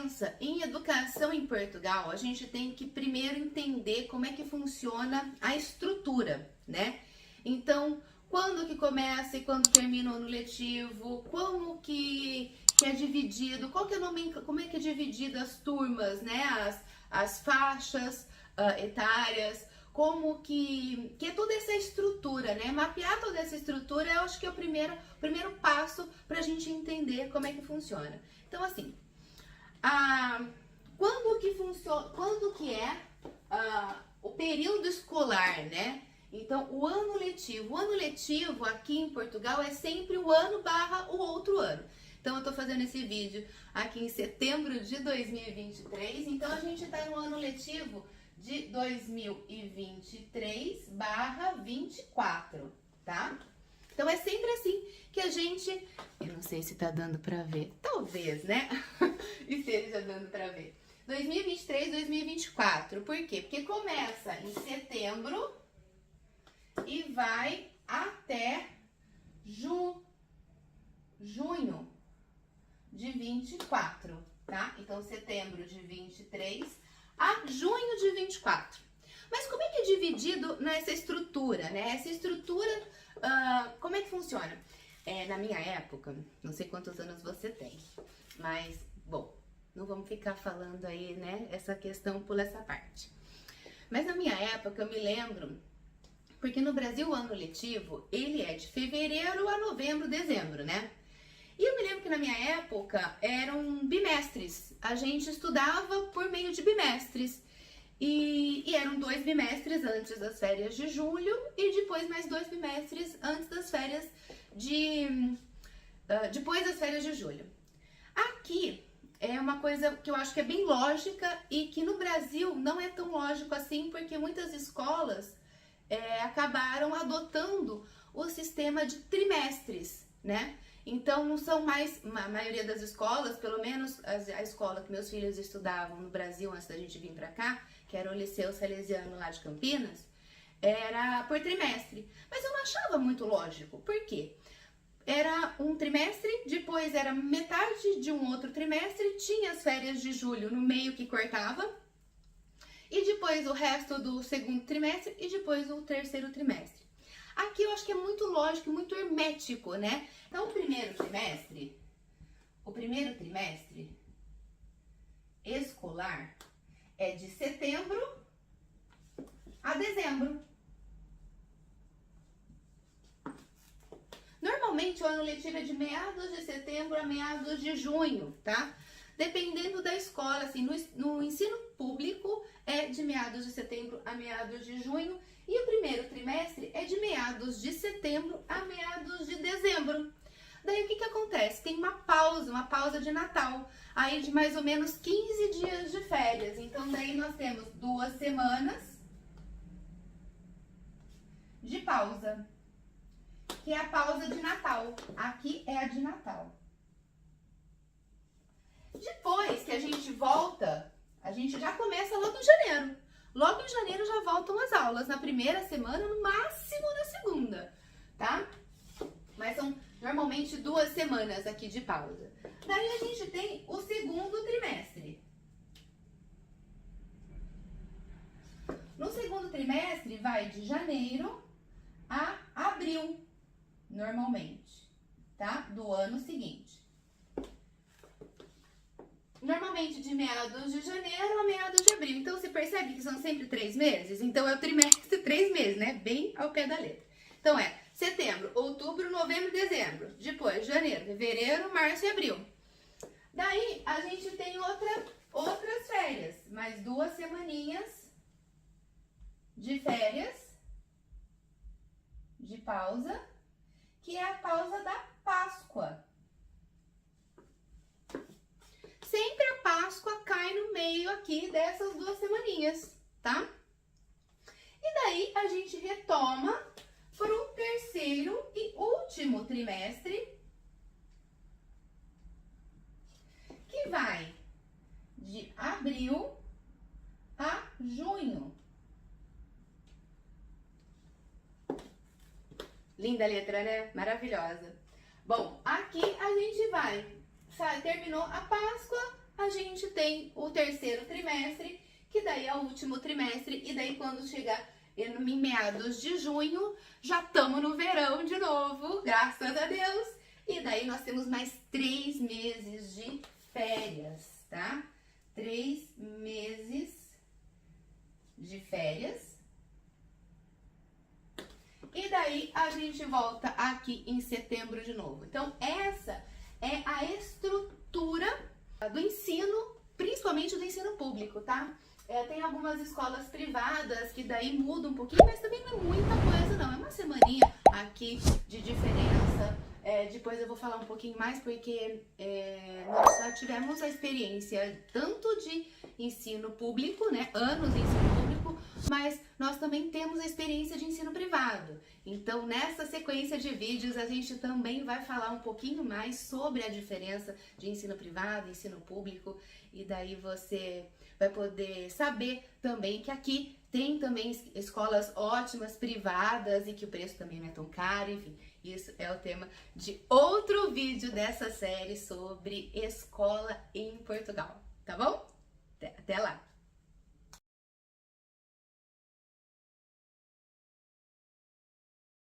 pensa em educação em Portugal, a gente tem que primeiro entender como é que funciona a estrutura, né? Então, quando que começa e quando termina o ano letivo, como que é dividido, qual que é o nome, como é que é dividido as turmas, né? As faixas etárias, como que é toda essa estrutura, né? Mapear toda essa estrutura, eu acho que é o primeiro passo para a gente entender como é que funciona. Então, assim, quando que é o período escolar, né? Então, o ano letivo aqui em Portugal é sempre o ano / o outro ano. Então, eu tô fazendo esse vídeo aqui em setembro de 2023, então a gente tá no ano letivo de 2023/24, tá? Então, é sempre assim que a gente... Eu não sei se tá dando pra ver. Talvez, né? Esteja dando pra ver. 2023, 2024. Por quê? Porque começa em setembro e vai até junho de 24, tá? Então, setembro de 23 a junho de 24. Mas como é que é dividido nessa estrutura, né? Essa estrutura, como é que funciona? Na minha época, não sei quantos anos você tem, mas, bom, não vamos ficar falando aí, né? Essa questão, pula essa parte. Mas na minha época, eu me lembro, porque no Brasil o ano letivo, ele é de fevereiro a novembro, dezembro, né? E eu me lembro que na minha época eram bimestres. A gente estudava por meio de bimestres. E eram 2 bimestres antes das férias de julho e depois mais 2 bimestres antes das férias depois das férias de julho. Aqui é uma coisa que eu acho que é bem lógica e que no Brasil não é tão lógico assim, porque muitas escolas acabaram adotando o sistema de trimestres, né? Então, não são mais, a maioria das escolas, pelo menos a escola que meus filhos estudavam no Brasil antes da gente vir pra cá, que era o Liceu Salesiano lá de Campinas, era por trimestre. Mas eu não achava muito lógico. Por quê? Era um trimestre, depois era metade de um outro trimestre, tinha as férias de julho no meio que cortava, e depois o resto do segundo trimestre e depois o terceiro trimestre. Aqui eu acho que é muito lógico, muito hermético, né? Então, o primeiro trimestre escolar é de setembro a dezembro. Normalmente, o ano letivo é de meados de setembro a meados de junho, tá? Dependendo da escola, assim, no ensino público é de meados de setembro a meados de junho e o primeiro trimestre é de meados de setembro a meados de dezembro. Daí o que acontece? Tem uma pausa de Natal, aí de mais ou menos 15 dias de férias. Então daí nós temos 2 semanas de pausa, que é a pausa de Natal. Aqui é a de Natal. Depois que a gente volta, a gente já começa logo em janeiro. Logo em janeiro já voltam as aulas, na primeira semana, no máximo na segunda, tá? Mas são normalmente 2 semanas aqui de pausa. Daí a gente tem o segundo trimestre. No segundo trimestre vai de janeiro a abril, normalmente, tá? Do ano seguinte. Normalmente de meados de janeiro a meados de abril. Então, você percebe que são sempre 3 meses? Então, é o trimestre 3 meses, né? Bem ao pé da letra. Então, é setembro, outubro, novembro, dezembro. Depois, janeiro, fevereiro, março e abril. Daí, a gente tem outras férias. Mais 2 semaninhas de férias, de pausa, que é a pausa da Páscoa. Sempre a Páscoa cai no meio aqui dessas 2 semaninhas, tá? E daí a gente retoma para o terceiro e último trimestre, que vai de abril a junho. Linda a letra, né? Maravilhosa. Bom, aqui a gente vai... Terminou a Páscoa, a a gente tem o terceiro trimestre, que daí é o último trimestre, e daí quando chegar em meados de junho, já estamos no verão de novo, graças a Deus. E daí nós temos mais 3 meses de férias, tá? 3 meses de férias. E daí a gente volta aqui em setembro de novo. Então essa é a estrutura do ensino, principalmente do ensino público, tá? Tem algumas escolas privadas que daí mudam um pouquinho, mas também não é muita coisa não. É uma semaninha aqui de diferença. Depois eu vou falar um pouquinho mais, porque nós já tivemos a experiência tanto de ensino público, né? Anos de ensino público, mas nós também temos a experiência de ensino privado. Então, nessa sequência de vídeos, a gente também vai falar um pouquinho mais sobre a diferença de ensino privado e ensino público. E daí você vai poder saber também que aqui tem também escolas ótimas, privadas, e que o preço também não é tão caro, enfim. Isso é o tema de outro vídeo dessa série sobre escola em Portugal, tá bom? Até lá!